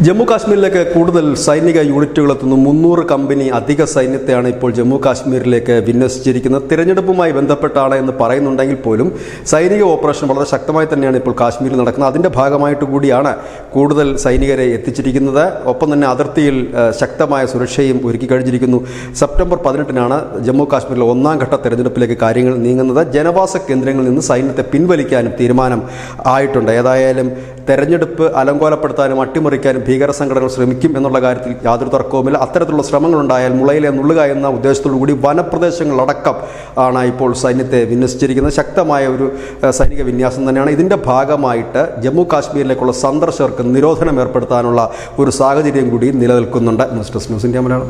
ജമ്മു കാശ്മീരിലേക്ക് കൂടുതൽ സൈനിക യൂണിറ്റുകൾ എത്തുന്നു. 300 കമ്പനി അധിക സൈന്യത്തെയാണ് ഇപ്പോൾ ജമ്മു കാശ്മീരിലേക്ക് വിന്യസിച്ചിരിക്കുന്നത്. തിരഞ്ഞെടുപ്പുമായി ബന്ധപ്പെട്ടാണ് എന്ന് പറയുന്നുണ്ടെങ്കിൽ പോലും സൈനിക ഓപ്പറേഷൻ വളരെ ശക്തമായി തന്നെയാണ് ഇപ്പോൾ കാശ്മീരിൽ നടക്കുന്നത്. അതിൻ്റെ ഭാഗമായിട്ട് കൂടിയാണ് കൂടുതൽ സൈനികരെ എത്തിച്ചിരിക്കുന്നത്. ഒപ്പം തന്നെ അതിർത്തിയിൽ ശക്തമായ സുരക്ഷയും ഒരുക്കി കഴിഞ്ഞിരിക്കുന്നു. സെപ്റ്റംബർ 18-നാണ് ജമ്മു കാശ്മീരിലെ 1-ാം ഘട്ട തെരഞ്ഞെടുപ്പിലേക്ക് കാര്യങ്ങൾ നീങ്ങുന്നത്. ജനവാസ കേന്ദ്രങ്ങളിൽ നിന്ന് സൈന്യത്തെ പിൻവലിക്കാനും തീരുമാനം ആയിട്ടുണ്ട്. ഏതായാലും തെരഞ്ഞെടുപ്പ് അലങ്കോലപ്പെടുത്താനും അട്ടിമറിക്കാനും ഭീകര സംഘടനകൾ ശ്രമിക്കും എന്നുള്ള കാര്യത്തിൽ യാതൊരു തർക്കവുമില്ല. അത്തരത്തിലുള്ള ശ്രമങ്ങളുണ്ടായാൽ മുളയിലെ നുള്ളുക എന്ന ഉദ്ദേശത്തോടു കൂടി വനപ്രദേശങ്ങളടക്കം ആണ് ഇപ്പോൾ സൈന്യത്തെ വിന്യസിച്ചിരിക്കുന്നത്. ശക്തമായ ഒരു സൈനിക വിന്യാസം തന്നെയാണ്. ഇതിൻ്റെ ഭാഗമായിട്ട് ജമ്മു കാശ്മീരിലേക്കുള്ള സന്ദർശകർക്ക് നിരോധനം ഏർപ്പെടുത്താനുള്ള ഒരു സാഹചര്യം കൂടി നിലനിൽക്കുന്നുണ്ട്. News desk news India Malayalam.